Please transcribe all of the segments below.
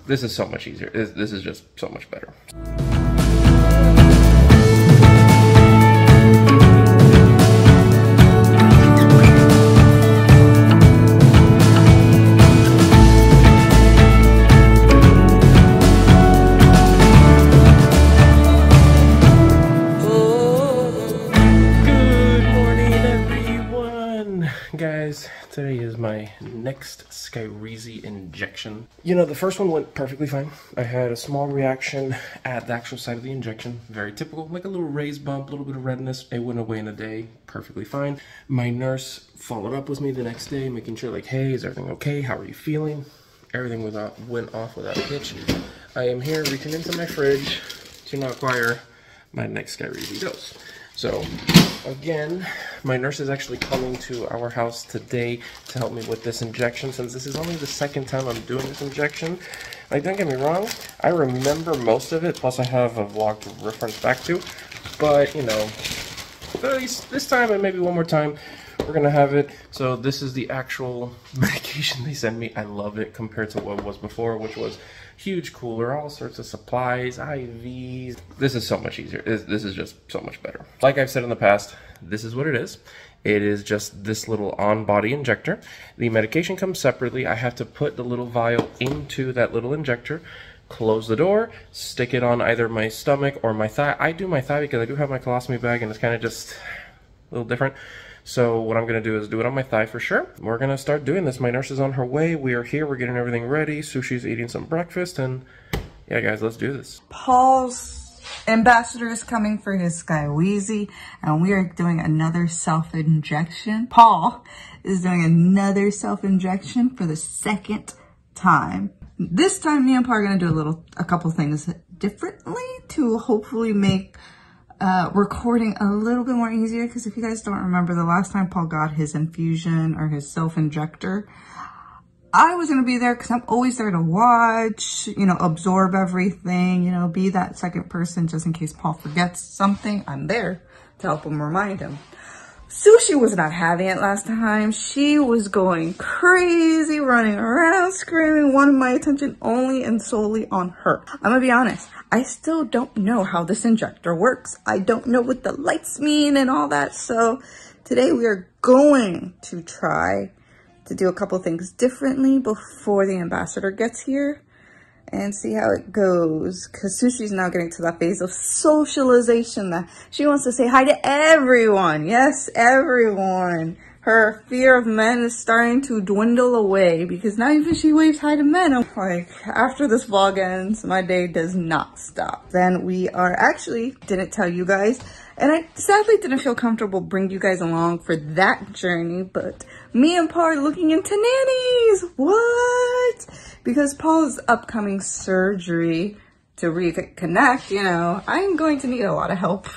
This is so much easier. This is just so much better. Guys, today is my next Skyrizi injection. You know, the first one went perfectly fine. I had a small reaction at the actual site of the injection. Very typical, like a little raised bump, a little bit of redness. It went away in a day, perfectly fine. My nurse followed up with me the next day, making sure like, hey, is everything okay? How are you feeling? Everything went off without a hitch. I am here reaching into my fridge to now acquire my next Skyrizi dose. So, again, my nurse is actually coming to our house today to help me with this injection, since this is only the second time I'm doing this injection. Like, don't get me wrong, I remember most of it, plus I have a vlog to reference back to, but, you know, at least this time and maybe one more time, we're gonna have it. So this is the actual medication they sent me. I love it compared to what it was before, which was huge cooler, all sorts of supplies, IVs. This is so much easier. This is just so much better. Like I've said in the past, this is what it is. It is just this little on-body injector. The medication comes separately. I have to put the little vial into that little injector, close the door, stick it on either my stomach or my thigh. I do my thigh because I do have my colostomy bag and it's kind of just a little different. So what I'm going to do is do it on my thigh for sure. We're going to start doing this. My nurse is on her way. We are here. We're getting everything ready. Sushi's eating some breakfast. And yeah, guys, let's do this. Paul's ambassador is coming for his Skyrizi. And we are doing another self-injection. Paul is doing another self-injection for the second time. This time, me and Paul are going to do a couple things differently to hopefully make recording a little bit more easier, because if you guys don't remember, the last time Paul got his infusion or his self-injector, I was going to be there because I'm always there to watch, you know, absorb everything, you know, be that second person just in case Paul forgets something. I'm there to help him remind him. Sushi was not having it last time. She was going crazy, running around, screaming, wanting my attention only and solely on her. I'm gonna be honest, I still don't know how this injector works. I don't know what the lights mean and all that. So today we are going to try to do a couple things differently before the ambassador gets here and see how it goes, because Sushi's now getting to that phase of socialization that she wants to say hi to everyone. Yes, everyone. Her fear of men is starting to dwindle away, because now even she waves hi to men. I'm like, after this vlog ends, my day does not stop. Then we are actually, didn't tell you guys, and I sadly didn't feel comfortable bringing you guys along for that journey, but me and Paul are looking into nannies. What? Because Paul's upcoming surgery to reconnect, you know, I'm going to need a lot of help.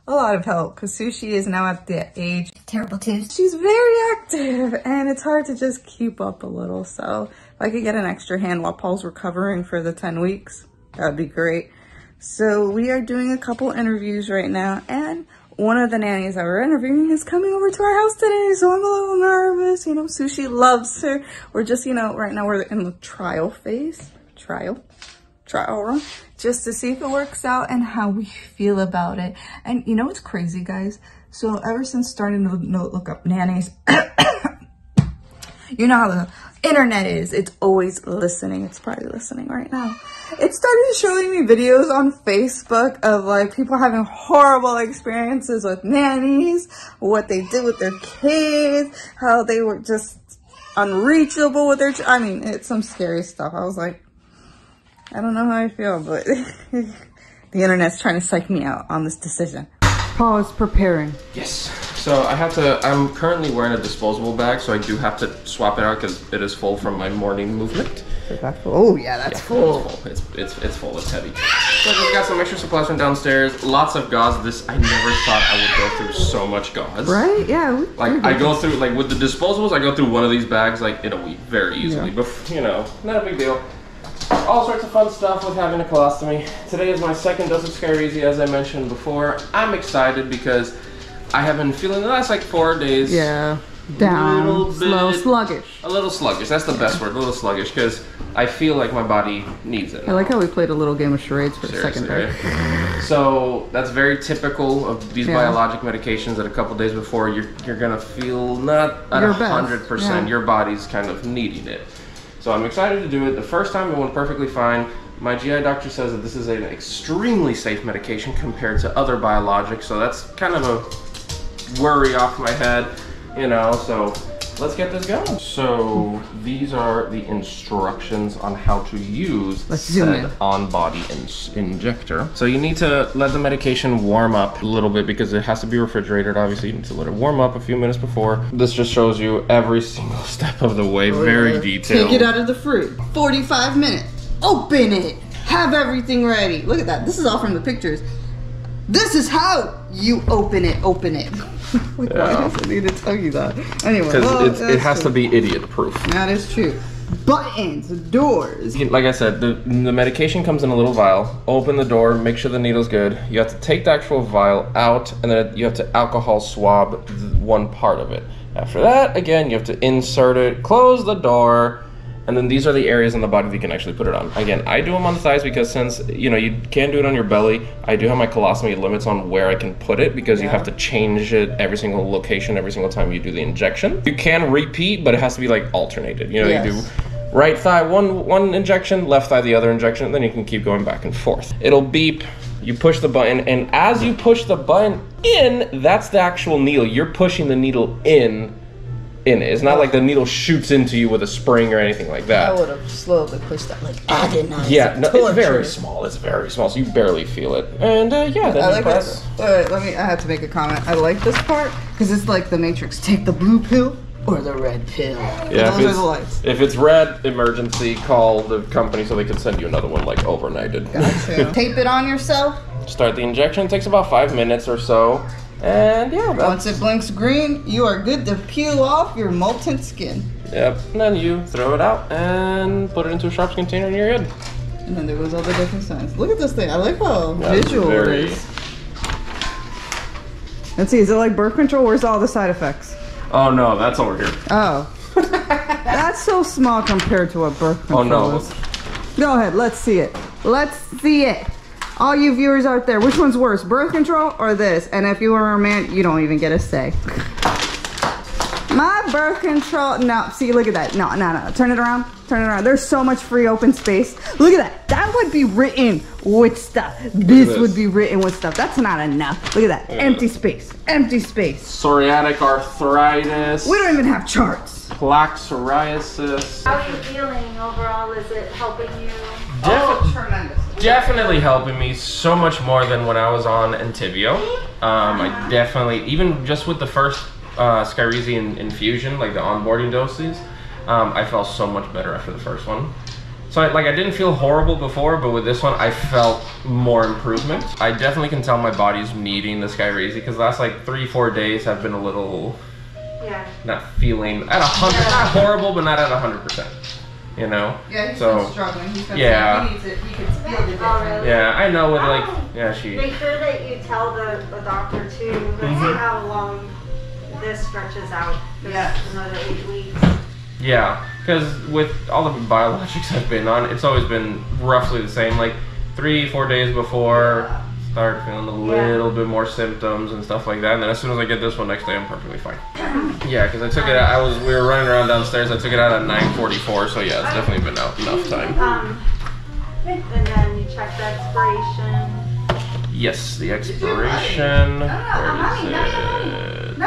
A lot of help, because Sushi is now at the age, terrible too. She's very active and it's hard to just keep up a little. So if I could get an extra hand while Paul's recovering for the 10 weeks, that would be great. So we are doing a couple interviews right now, and one of the nannies that we're interviewing is coming over to our house today. So I'm a little nervous, you know, Sushi loves her. We're just, you know, right now we're in the trial phase, trial run, just to see if it works out and how we feel about it. And you know what's crazy, guys? So ever since starting to look up nannies, you know how the internet is. It's always listening. It's probably listening right now. It started showing me videos on Facebook of like people having horrible experiences with nannies, what they did with their kids, how they were just unreachable with their, I mean, it's some scary stuff. I was like, I don't know how I feel, but the internet's trying to psych me out on this decision. Paul is preparing. Yes. So I'm currently wearing a disposable bag, so I do have to swap it out because it is full from my morning movement. That's full. Oh yeah, that's full. It's full. It's full. It's heavy. So I just got some extra supplies from downstairs. Lots of gauze. I never thought I would go through so much gauze. Right? Yeah. Like I go through, like with the disposables, I go through one of these bags like in a week very easily. Yeah. But you know, not a big deal. All sorts of fun stuff with having a colostomy. Today is my second dose of Skyrizi, as I mentioned before. I'm excited because I have been feeling the last like 4 days. Yeah. down, slow, sluggish. A little sluggish. That's the best word. A little sluggish because I feel like my body needs it. I like how we played a little game of charades for a second, right? So that's very typical of these biologic medications. That a couple days before you're gonna feel not at 100%. Your body's kind of needing it. So I'm excited to do it. The first time it went perfectly fine. My GI doctor says that this is an extremely safe medication compared to other biologics. So that's kind of a worry off my head, you know. So let's get this going. So these are the instructions on how to use said on-body injector. So you need to let the medication warm up a little bit because it has to be refrigerated. Obviously, you need to let it warm up a few minutes before. This just shows you every single step of the way, very detailed. Take it out of the fridge. 45 minutes. Open it. Have everything ready. Look at that. This is all from the pictures. This is how you open it. Open it. Why does I need to tell you that? Anyway, because it has to be idiot-proof. That is true. Buttons, doors. Like I said, the medication comes in a little vial. Open the door, make sure the needle's good. You have to take the actual vial out, and then you have to alcohol swab one part of it. After that, again, you have to insert it, close the door, and then these are the areas on the body that you can actually put it on. Again, I do them on the thighs because since, you know, you can't do it on your belly, I do have my colostomy limits on where I can put it because you have to change it every single location, every single time you do the injection. You can repeat, but it has to be like alternated. You know, you do right thigh one injection, left thigh the other injection, and then you can keep going back and forth. It'll beep, you push the button, and as you push the button in, that's the actual needle. You're pushing the needle in it. It's not like the needle shoots into you with a spring or anything like that. I would have slowly pushed that, like agonize. Yeah, no, it's very small. It's very small, so you barely feel it. And yeah, then I like this. Wait, I have to make a comment. I like this part because it's like the Matrix. Take the blue pill or the red pill. Yeah, those are the lights. If it's red, emergency, call the company so they can send you another one like overnighted. Gotcha. Tape it on yourself. Start the injection. It takes about 5 minutes or so. And yeah, once it blinks green, you are good to peel off your molten skin. Yep, and then you throw it out and put it into a Sharps container and you're good. And then there goes all the different signs. Look at this thing. I like how visual it is. Let's see, is it like birth control? Where's all the side effects? Oh no, that's over here. Oh. That's so small compared to what birth control is. Go ahead, let's see it. Let's see it. All you viewers out there, which one's worse, birth control or this? And if you were a man, you don't even get a say. My birth control, no, see, look at that. No, turn it around, turn it around. There's so much free open space. Look at that, that would be written with stuff. This would be written with stuff. That's not enough. Look at that, empty space, empty space. Psoriatic arthritis. We don't even have charts. Plaque psoriasis. How are you feeling overall? Is it helping you? Oh, tremendous. Definitely helping me so much more than when I was on Entyvio. I definitely, even just with the first Skyrizi infusion, like the onboarding doses, I felt so much better after the first one. So I didn't feel horrible before, but with this one, I felt more improvement. I definitely can tell my body's needing the Skyrizi because the last like 3-4 days have been a little, not feeling at 100, not horrible, but not at 100%. You know? Yeah, he's been struggling. He's been he needs it. He can feel the difference. Yeah, I know with like, Make sure that you tell the doctor too. Let's see how long this stretches out. Another 8 weeks. Yeah, because with all the biologics I've been on, it's always been roughly the same. Like 3-4 days before, start feeling a little bit more symptoms and stuff like that. And then as soon as I get this one, next day I'm perfectly fine. Yeah, because I took it out, we were running around downstairs, I took it out at 9:44, so yeah, it's definitely been out enough time. And then you check the expiration. Yes, the expiration, where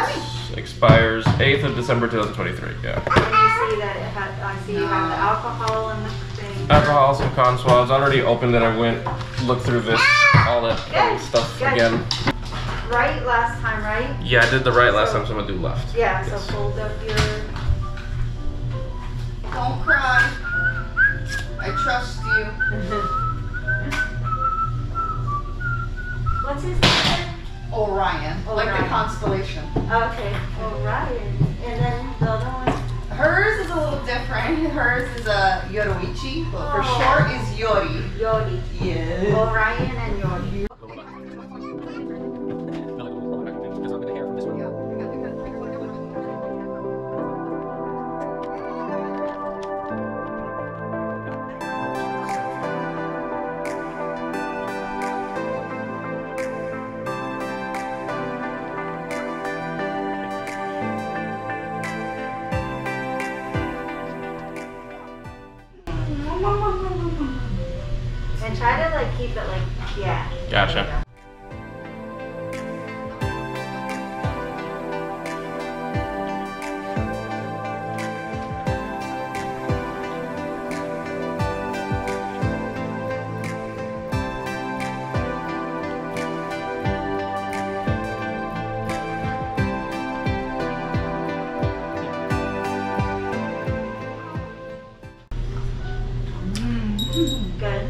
is it? Expires 8th of December 2023, yeah. And you see that it had, I see you have the alcohol in the thing. Alcohol, some con swabs, already opened it, I went, looked through this, all that stuff again. Right last time, right? Yeah, I did the right last time, so I'm gonna do left. Yeah, so fold up your... Don't cry. I trust you. What's his name? Orion. Like the constellation. Okay, Orion. And then the other one? Hers is a little different. Hers is a Yoroichi, but for short is Yori. Yori. Yeah. Orion and Yori. And try to like keep it like, yeah. Gotcha. Good.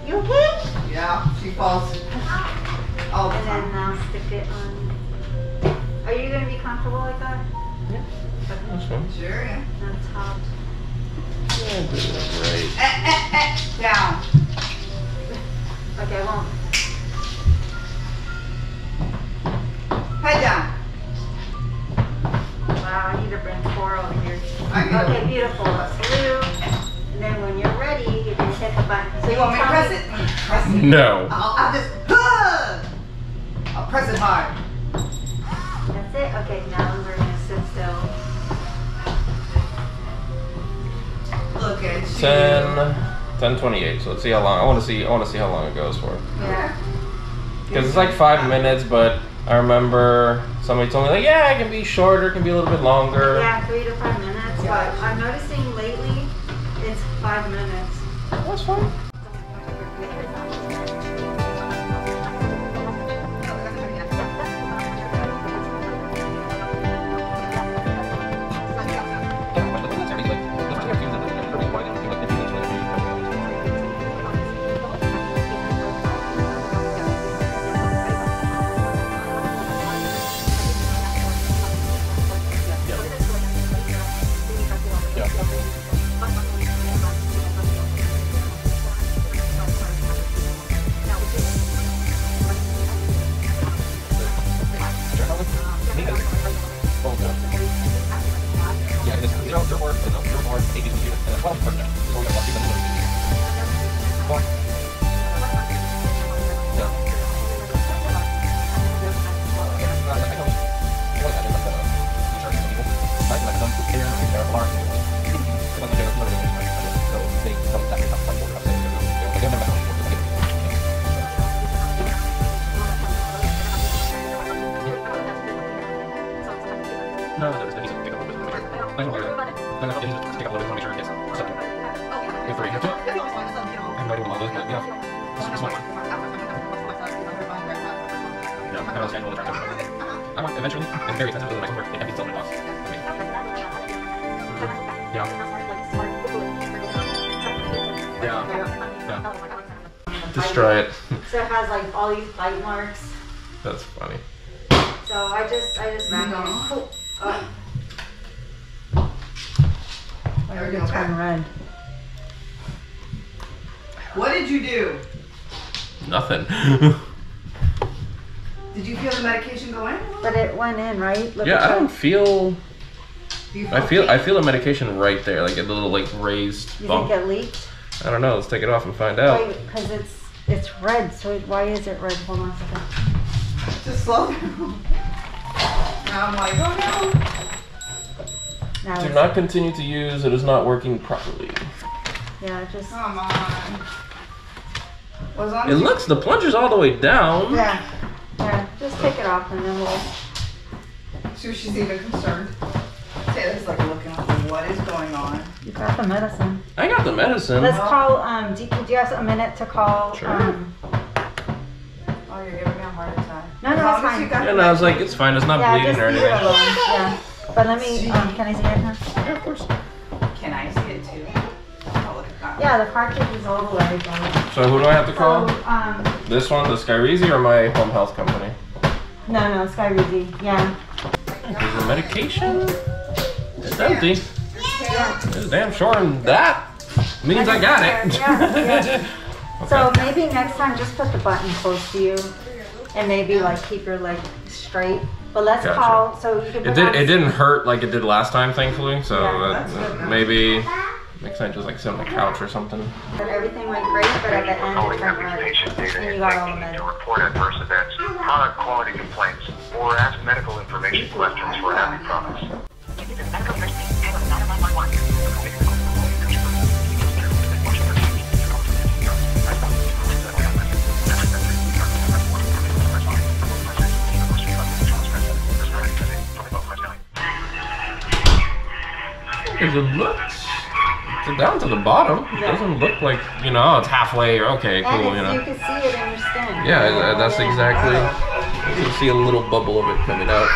You okay? Yeah, she falls all the And then time. now stick it on. Are you going to be comfortable like that? Yeah. That's fine. Sure, yeah. On top. Yeah, do that right. Down. Okay, well. Head down. Wow, I need to bring 4 over here. Okay, Okay, beautiful. Blue. And then when you're ready, you can hit the button. So you want me to tell press it? Press it. No. I'll just, I'll press it hard. That's it? Okay, now we're going to sit still. Look at you. 10:28. So let's see how long. I want to see how long it goes for. Yeah. Because it's like 5 minutes, but I remember somebody told me like, yeah, it can be shorter, it can be a little bit longer. Yeah, 3 to 5 minutes. But I'm noticing lately it's 5 minutes. That's fine. No, that needs to pick up a little bit. I don't know. No, it needs to pick up a little bit to make sure it gets sucked in. If you have to, I have no idea what all those, but yeah. This one. Yeah, I was kind of all the time. I want eventually, it's very sensitive to the next work. It can be still in the box. Yeah. Just try it. So it has like all these bite marks. That's funny. So I just vacuum. There we go. Turn red. What did you do? Nothing. Did you feel the medication go in? But it went in, right? Look Yeah, at I don't feel. Do you I feel the medication right there, like a little like raised You bump. think it leaked? I don't know. Let's take it off and find out. Wait, because it's red. So why is it red? Hold on a second. Just slow down. Now I'm like, oh no. Now Do it's, not continue to use. It is not working properly. yeah, just Come on. Well, as long It as looks the plunger's all the way down. yeah. Just take it off and then we'll. see if she's even concerned. Taylor's like looking at what is going on. You got the medicine. I got the medicine. Let's call. Do you have a minute to call? Sure. Oh, you're giving me a heart attack. No, no, it's fine. Yeah, no, I was like, it's fine. It's not Yeah, bleeding just or leave it anything. alone. Yeah. But let me. Can I see it now? Yeah, of course. Can I see it too? Oh, look at that. Yeah, the cartridge is all the way down. So who do I have to call? So, This one, the Skyrizi, or my home health company? no, Skyrizi. Yeah. Is the medication? It's empty. Yeah. It's damn sure, and that means I got it. Yeah. So Okay. maybe next time just put the button close to you, and maybe like keep your leg straight. But let's Gotcha. call so you can. It didn't hurt like it did last time, thankfully. So Yeah, maybe next time just like sit on the couch or something. Everything went great, but at the end it turned red, and you got all the to meds. report adverse events, product quality complaints, or ask medical information questions for AbbVie products. because it looks down to the bottom. It doesn't look like, you know, it's halfway or okay, cool, you know. You can see it in your skin. Yeah, that's exactly. You can see a little bubble of it coming out.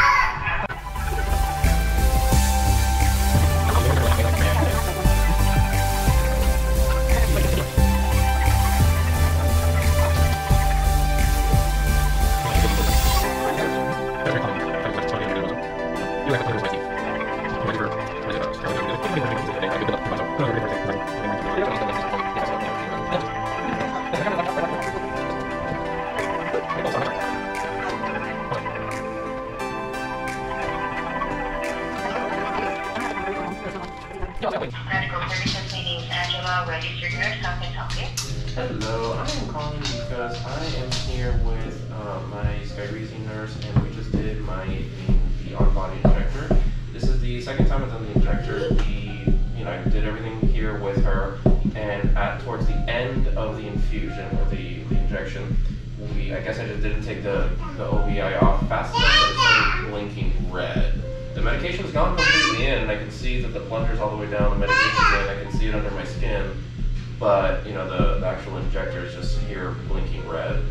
Medical services meeting Angela, registered nurse. How can I help you? Hello, I am calling because I am here with my Skyrizi nurse, and we just did the on-body injector. This is the second time I've done the injector. I did everything here with her, and towards the end of the infusion or the injection, I guess I just didn't take the OBI off fast enough, but it started blinking red. The medication's gone completely in, and I can see that the plunger's all the way down, the medication's in, I can see it under my skin, but, you know, the actual injector is just here blinking red.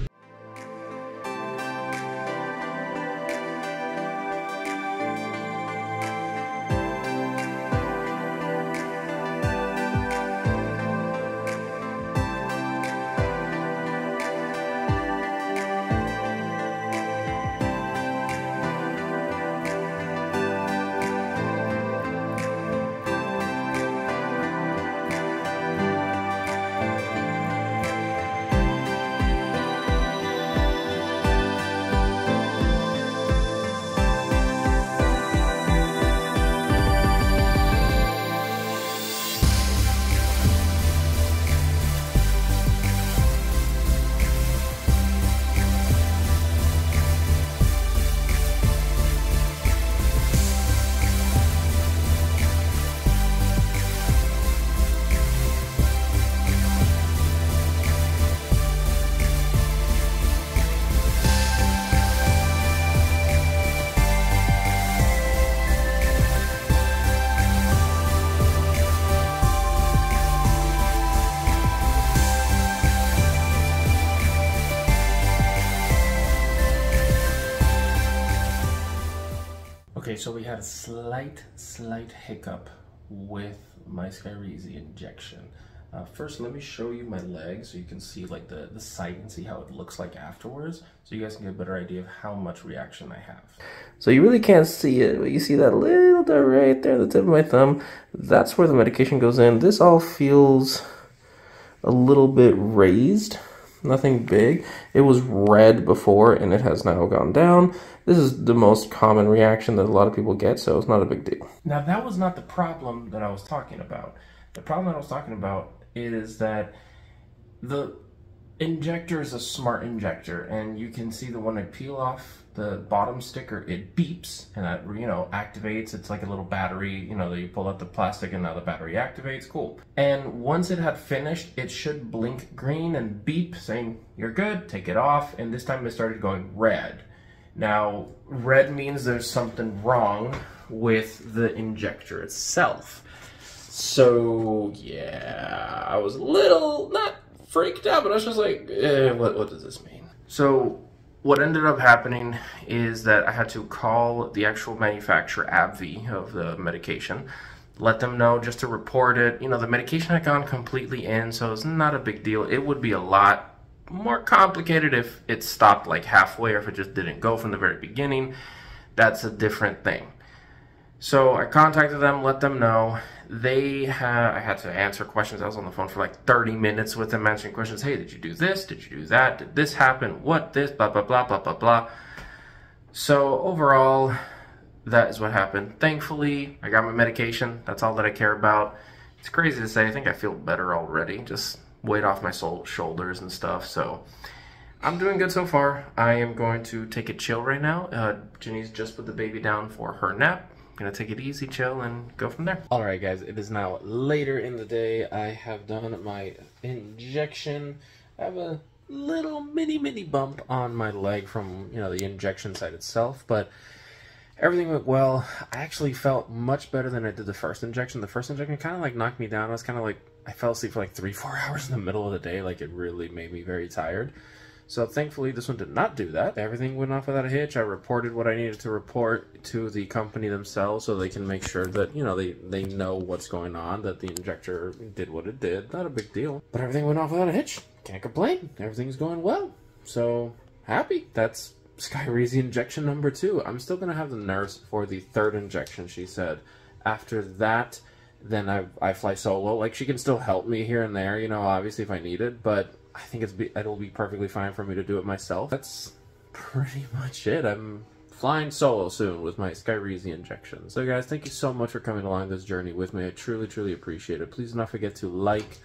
Okay, so we had a slight hiccup with my Skyrizi injection. First, let me show you my leg so you can see like the site and see how it looks like afterwards, so you guys can get a better idea of how much reaction I have. So you really can't see it, but you see that little dot right there at the tip of my thumb? That's where the medication goes in. This all feels a little bit raised. Nothing big. It was red before and it has now gone down. This is the most common reaction that a lot of people get, so it's not a big deal. Now that was not the problem that I was talking about. The problem that I was talking about is that the injector is a smart injector, and you can see that when I peel off the bottom sticker, it beeps, and that, you know, activates. It's like a little battery, you know, that you pull out the plastic and now the battery activates. Cool. And once it had finished, it should blink green and beep saying, you're good, take it off. And this time it started going red. Now, red means there's something wrong with the injector itself. So, yeah, I was a little, not freaked out, but I was just like, what does this mean? So, what ended up happening is that I had to call the actual manufacturer, AbbVie, of the medication, let them know just to report it. You know, the medication had gone completely in, so it's not a big deal. It would be a lot more complicated if it stopped like halfway or if it just didn't go from the very beginning. That's a different thing. So I contacted them, let them know. I had to answer questions. I was on the phone for like 30 minutes with them answering questions. Hey, did you do this? Did you do that? Did this happen? What this? Blah, blah, blah, blah, blah, blah. So overall, that is what happened. Thankfully, I got my medication. That's all that I care about. It's crazy to say. I think I feel better already. Just weight off my shoulders and stuff. So I'm doing good so far. I am going to take it chill right now. Ginny's just put the baby down for her nap. Gonna take it easy, chill, and go from there. All right, guys, it is now later in the day. I have done my injection. I have a little mini bump on my leg from, you know, the injection site itself, but Everything went well. I actually felt much better than I did the first injection. The first injection kind of like knocked me down. I was kind of like, I fell asleep for like 3-4 hours in the middle of the day. Like it really made me very tired. So thankfully this one did not do that. Everything went off without a hitch. I reported what I needed to report to the company themselves so they can make sure that, you know, they know what's going on, that the injector did what it did. Not a big deal. But everything went off without a hitch. Can't complain. Everything's going well. So happy. That's Skyrizi injection number 2. I'm still going to have the nurse for the 3rd injection, she said. After that, then I fly solo. Like, she can still help me here and there, you know, obviously if I need it, but I think it'll be perfectly fine for me to do it myself. That's pretty much it. I'm flying solo soon with my Skyrizi injection. So guys, thank you so much for coming along this journey with me. I truly, truly appreciate it. Please do not forget to like,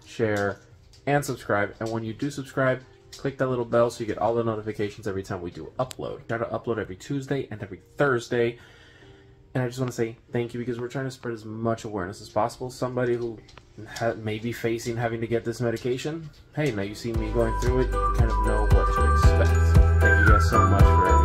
share, and subscribe. And when you do subscribe, click that little bell so you get all the notifications every time we do upload. Try to upload every Tuesday and every Thursday. And I just want to say thank you because we're trying to spread as much awareness as possible. Somebody who may be facing having to get this medication, hey, now you see me going through it, you kind of know what to expect. Thank you guys so much for